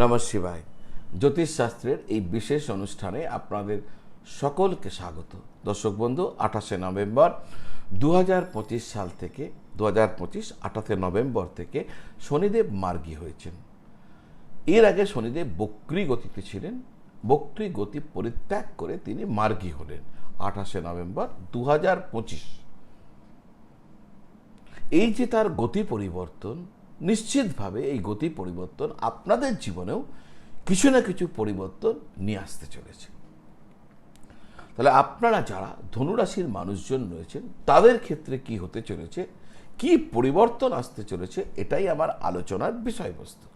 নমঃ শিবায়। জ্যোতিষশাস্ত্রের এই বিশেষ অনুষ্ঠানে আপনাদের সকলকে স্বাগত। দর্শক বন্ধু, 28 নভেম্বর 2025 সাল থেকে 28 নভেম্বর থেকে শনিদেব মার্গী হয়েছেন। এর আগে শনিদেব বক্রী গতিতে ছিলেন। বক্রী গতি পরিত্যাগ করে তিনি মার্গী হলেন 28 নভেম্বর 2025। এই যে তার গতি পরিবর্তন, নিশ্চিতভাবে এই গতি পরিবর্তন আপনাদের জীবনেও কিছু না কিছু পরিবর্তন নিয়ে আসতে চলেছে। তাহলে আপনারা যারা ধনুরাশির মানুষজন রয়েছেন তাদের ক্ষেত্রে কি হতে চলেছে, কি পরিবর্তন আসতে চলেছে, এটাই আমার আলোচনার বিষয়বস্তু।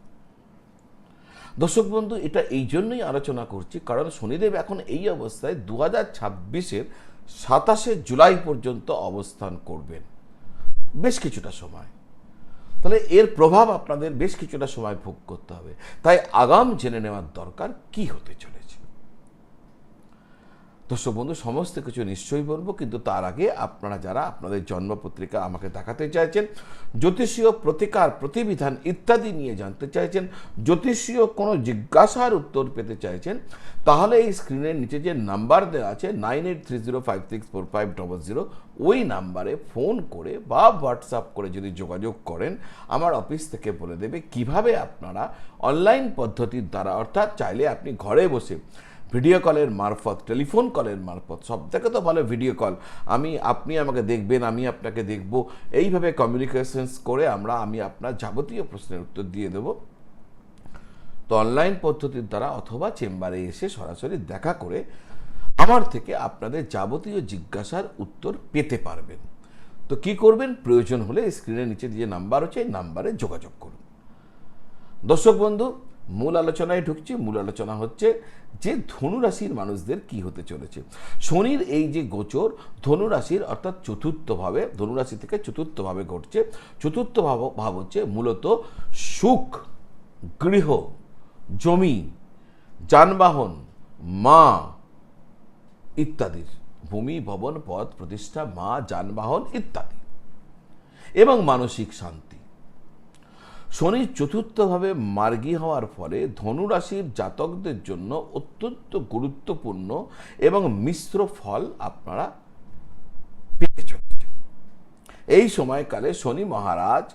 দর্শক বন্ধু, এটা এই জন্যই আলোচনা করছি কারণ শনিদেব এখন এই অবস্থায় 2026-এর 27 জুলাই পর্যন্ত অবস্থান করবেন, বেশ কিছুটা সময়। তাহলে এর প্রভাব আপনাদের বেশ কিছুটা সময় ভোগ করতে হবে। তাই আগাম জেনে নেওয়ার দরকার কি হতে চলেছে। দর্শক বন্ধু, সমস্ত কিছু নিশ্চয়ই বলবো, কিন্তু তার আগে আপনারা যারা আপনাদের জন্মপত্রিকা আমাকে দেখাতে চাইছেন, জ্যোতিষীয় প্রতিকার প্রতিবিধান ইত্যাদি নিয়ে জানতে চাইছেন, জ্যোতিষীয় কোনো জিজ্ঞাসার উত্তর পেতে চাইছেন, তাহলে এই স্ক্রিনের নিচে যে নাম্বার দেওয়া আছে 9830564500, ওই নাম্বারে ফোন করে বা হোয়াটসঅ্যাপ করে যদি যোগাযোগ করেন, আমার অফিস থেকে বলে দেবে কিভাবে আপনারা অনলাইন পদ্ধতির দ্বারা, অর্থাৎ চাইলে আপনি ঘরে বসে ভিডিও কলের মারফত, টেলিফোন কলের মারফত, সব থেকে তো ভালো ভিডিও কল, আপনি আমাকে দেখবেন, আমি আপনাকে দেখব, এইভাবে কমিউনিকেশনস করে আমি আপনার যাবতীয় প্রশ্নের উত্তর দিয়ে দেব। তো অনলাইন পদ্ধতির দ্বারা অথবা চেম্বারে এসে সরাসরি দেখা করে আমার থেকে আপনাদের যাবতীয় জিজ্ঞাসার উত্তর পেতে পারবেন। তো কি করবেন, প্রয়োজন হলে স্ক্রিনের নিচে যে নাম্বার আছে এই নাম্বারে যোগাযোগ করুন। দর্শক বন্ধু, মূল আলোচনায় ঢুকছি। মূল আলোচনা হচ্ছে যে ধনুরাশির মানুষদের কি হতে চলেছে। শনির এই যে গোচর ধনুরাশির অর্থাৎ চতুর্থভাবে, ধনুরাশি থেকে চতুর্থভাবে ঘটছে। চতুর্থ ভাব হচ্ছে মূলত সুখ, গৃহ, জমি, যানবাহন, মা ইত্যাদির, ভূমি, ভবন, পদ, প্রতিষ্ঠা, মা, যানবাহন ইত্যাদি, এবং মানসিক শান্তি। শনি চতুর্থভাবে মার্গী হওয়ার ফলে ধনুরাশির জাতকদের জন্য অত্যন্ত গুরুত্বপূর্ণ এবং মিশ্র ফল আপনারা পেতে চলেছেন। এই সময়কালে শনি মহারাজ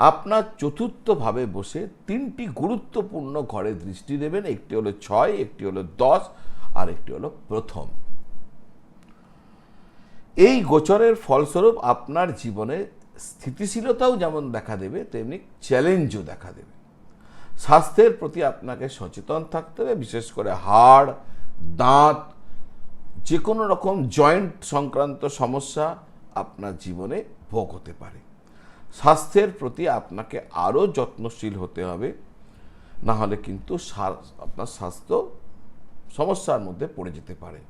আপনার চতুর্থভাবে বসে 3টি গুরুত্বপূর্ণ ঘরে দৃষ্টি দেবেন। একটি হলো 6, একটি হলো 10, আর একটি হলো প্রথম। এই গোচরের ফলস্বরূপ আপনার জীবনে স্থিতিশীলতাও যেমন দেখা দেবে, তেমনি চ্যালেঞ্জও দেখা দেবে। স্বাস্থ্যের প্রতি আপনাকে সচেতন থাকতে হবে, বিশেষ করে হাড়, দাঁত, যে কোনো রকম জয়েন্ট সংক্রান্ত সমস্যা আপনার জীবনে ভোগ হতে পারে। স্বাস্থ্যের প্রতি আপনাকে আরও যত্নশীল হতে হবে, না হলে কিন্তু আপনার স্বাস্থ্য সমস্যার মধ্যে পড়ে যেতে পারে।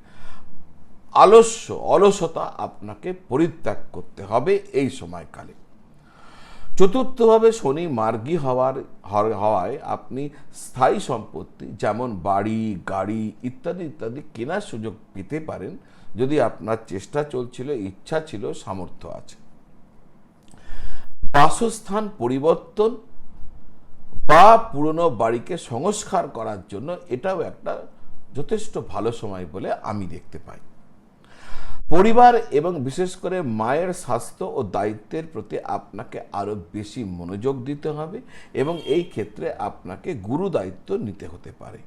অলসতা আপনাকে পরিত্যাগ করতে হবে এই সময়কালে। চতুর্থভাবে শনি মার্গী হওয়ায় আপনি স্থায়ী সম্পত্তি যেমন বাড়ি, গাড়ি ইত্যাদি ইত্যাদি কেনার সুযোগ পেতে পারেন, যদি আপনার চেষ্টা চলছিল, ইচ্ছা ছিল, সামর্থ্য আছে। বাসস্থান পরিবর্তন বা পুরনো বাড়িকে সংস্কার করার জন্য এটাও একটা যথেষ্ট ভালো সময় বলে আমি দেখতে পাই। পরিবার এবং বিশেষ করে মায়ের স্বাস্থ্য ও দায়িত্বের প্রতি আপনাকে আরও বেশি মনোযোগ দিতে হবে এবং এই ক্ষেত্রে আপনাকে গুরু দায়িত্ব নিতে হতে পারে।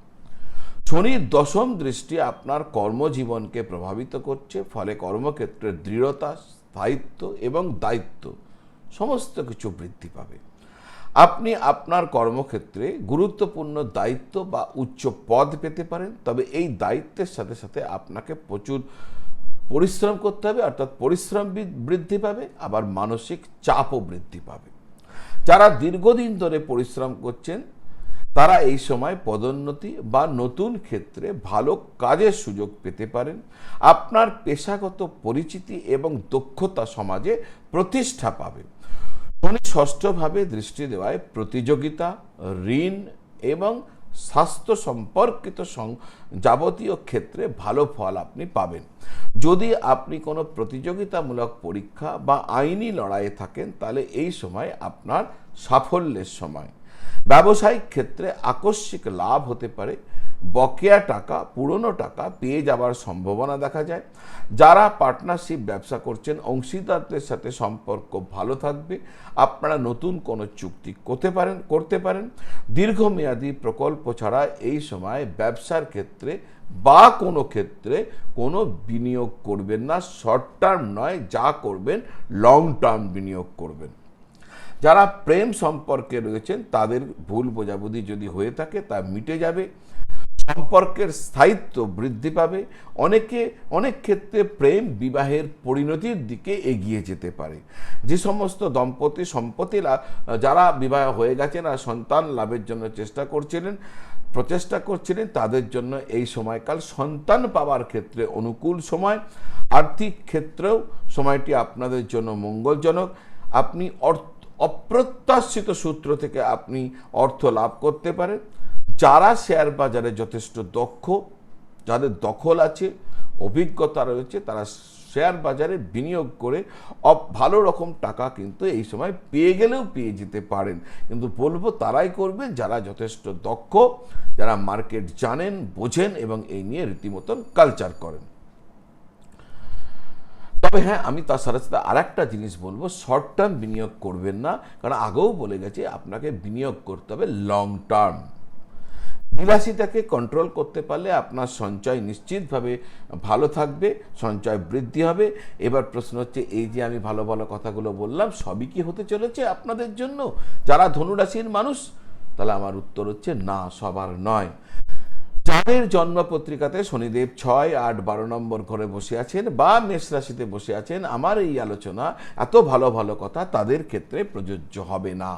শনির দশম দৃষ্টি আপনার কর্মজীবনকে প্রভাবিত করছে, ফলে কর্মক্ষেত্রে দৃঢ়তা, স্থায়িত্ব এবং দায়িত্ব সমস্ত কিছু বৃদ্ধি পাবে। আপনি আপনার কর্মক্ষেত্রে গুরুত্বপূর্ণ দায়িত্ব বা উচ্চ পদ পেতে পারেন, তবে এই দায়িত্বের সাথে সাথে আপনাকে প্রচুর পরিশ্রম করতে হবে, অর্থাৎ পরিশ্রম বৃদ্ধি পাবে, আবার মানসিক চাপও বৃদ্ধি পাবে। যারা দীর্ঘদিন ধরে পরিশ্রম করছেন তারা এই সময় পদোন্নতি বা নতুন ক্ষেত্রে ভালো কাজের সুযোগ পেতে পারেন। আপনার পেশাগত পরিচিতি এবং দক্ষতা সমাজে প্রতিষ্ঠা পাবে। শনি ষষ্ঠভাবে দৃষ্টি দেওয়ায় প্রতিযোগিতা, ঋণ এবং স্বাস্থ্য সম্পর্কিত যাবতীয় ক্ষেত্রে ভালো ফল আপনি পাবেন। যদি আপনি কোনো প্রতিযোগিতামূলক পরীক্ষা বা আইনি লড়াইয়ে থাকেন তাহলে এই সময় আপনার সাফল্যের সময়। ব্যবসায়িক ক্ষেত্রে আকস্মিক লাভ হতে পারে, বকেয়া টাকা, পুরনো টাকা পেয়ে যাওয়ার সম্ভাবনা দেখা যায়। যারা পার্টনারশিপ ব্যবসা করছেন, অংশীদারদের সাথে সম্পর্ক ভালো থাকবে, আপনারা নতুন কোনো চুক্তি করতে পারেন। দীর্ঘমেয়াদী প্রকল্প ছাড়া এই সময় ব্যবসার ক্ষেত্রে বা কোনো ক্ষেত্রে কোনো বিনিয়োগ করবেন না। শর্ট টার্ম নয়, যা করবেন লং টার্ম বিনিয়োগ করবেন। যারা প্রেম সম্পর্কে রয়েছেন তাদের ভুল বোঝাবুঝি যদি হয়ে থাকে তা মিটে যাবে, সম্পর্কের স্থায়িত্ব বৃদ্ধি পাবে। অনেক ক্ষেত্রে প্রেম বিবাহের পরিণতির দিকে এগিয়ে যেতে পারে। যে সমস্ত দম্পতি যারা বিবাহ হয়ে গেছেন আর সন্তান লাভের জন্য প্রচেষ্টা করছিলেন তাদের জন্য এই সময়কাল সন্তান পাওয়ার ক্ষেত্রে অনুকূল সময়। আর্থিক ক্ষেত্রেও সময়টি আপনাদের জন্য মঙ্গলজনক। আপনি অপ্রত্যাশিত সূত্র থেকে আপনি অর্থ লাভ করতে পারেন। যারা শেয়ার বাজারে যথেষ্ট দক্ষ, যাদের দখল আছে, অভিজ্ঞতা রয়েছে, তারা শেয়ার বাজারে বিনিয়োগ করে ভালো রকম টাকা কিন্তু এই সময় পেয়ে যেতে পারেন। কিন্তু বলবো তারাই করবেন যারা যথেষ্ট দক্ষ, যারা মার্কেট জানেন, বোঝেন এবং এই নিয়ে রীতিমতন কালচার করেন। তবে হ্যাঁ, আমি তার সাথে সাথে আর একটা জিনিস বলবো, শর্ট টার্ম বিনিয়োগ করবেন না, কারণ আগেও বলে গেছি আপনাকে বিনিয়োগ করতে হবে লং টার্ম। বিলাসিতাকে কন্ট্রোল করতে পারলে আপনার সঞ্চয় নিশ্চিতভাবে ভালো থাকবে, সঞ্চয় বৃদ্ধি হবে। এবার প্রশ্ন হচ্ছে, এই যে আমি ভালো ভালো কথাগুলো বললাম সবই কি হতে চলেছে আপনাদের জন্য যারা ধনুরাশির মানুষ? তাহলে আমার উত্তর হচ্ছে না, সবার নয়। যাদের জন্ম পত্রিকাতে শনিদেব 6, 8, 12 নম্বর ঘরে বসে আছেন বা মেষ রাশিতে বসে আছেন, আমার এই আলোচনা এত ভালো ভালো কথা তাদের ক্ষেত্রে প্রযোজ্য হবে না।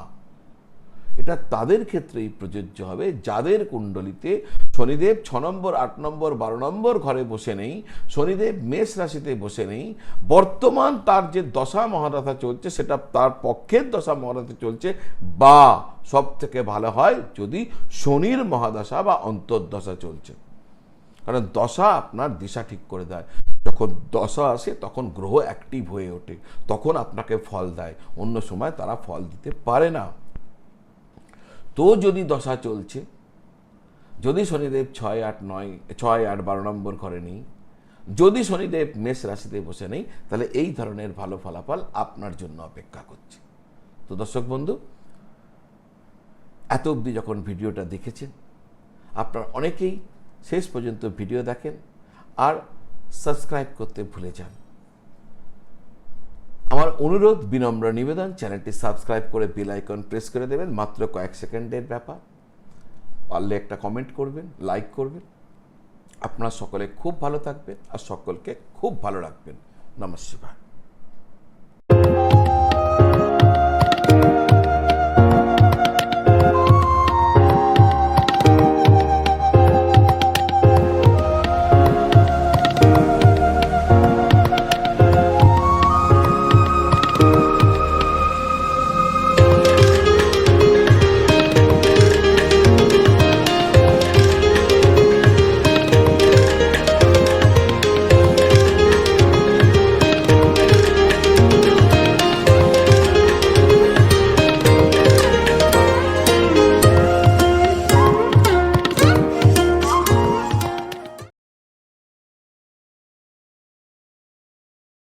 এটা তাদের ক্ষেত্রেই প্রযোজ্য হবে যাদের কুণ্ডলিতে শনিদেব 6 নম্বর, 8 নম্বর, 12 নম্বর ঘরে বসে নেই, শনিদেব মেষ রাশিতে বসে নেই, বর্তমান তার যে দশা মহাদশা চলছে সেটা তার পক্ষের দশা মহাদশা চলছে, বা সব থেকে ভালো হয় যদি শনির মহাদশা বা অন্তর্দশা চলছে। কারণ দশা আপনার দিশা ঠিক করে দেয়। যখন দশা আসে তখন গ্রহ অ্যাক্টিভ হয়ে ওঠে, তখন আপনাকে ফল দেয়, অন্য সময় তারা ফল দিতে পারে না। তো যদি দশা চলছে, যদি শনিদেব 6, 8, 12 নম্বর ঘরে নেই, যদি শনিদেব মেষ রাশিতে বসে নেই, তাহলে এই ধরনের ভালো ফলাফল আপনার জন্য অপেক্ষা করছে। তো দর্শক বন্ধু, এত অবধি যখন ভিডিওটা দেখেছেন, আপনার অনেকেই শেষ পর্যন্ত ভিডিও দেখেন আর সাবস্ক্রাইব করতে ভুলে যান। আমার অনুরোধ, বিনম্র নিবেদন, চ্যানেলটি সাবস্ক্রাইব করে বেল আইকন প্রেস করে দেবেন। মাত্র কয়েক সেকেন্ডের ব্যাপার। পারলে একটা কমেন্ট করবেন, লাইক করবেন। আপনারা সকলে খুব ভালো থাকবেন আর সকলকে খুব ভালো রাখবেন। নমস্কার।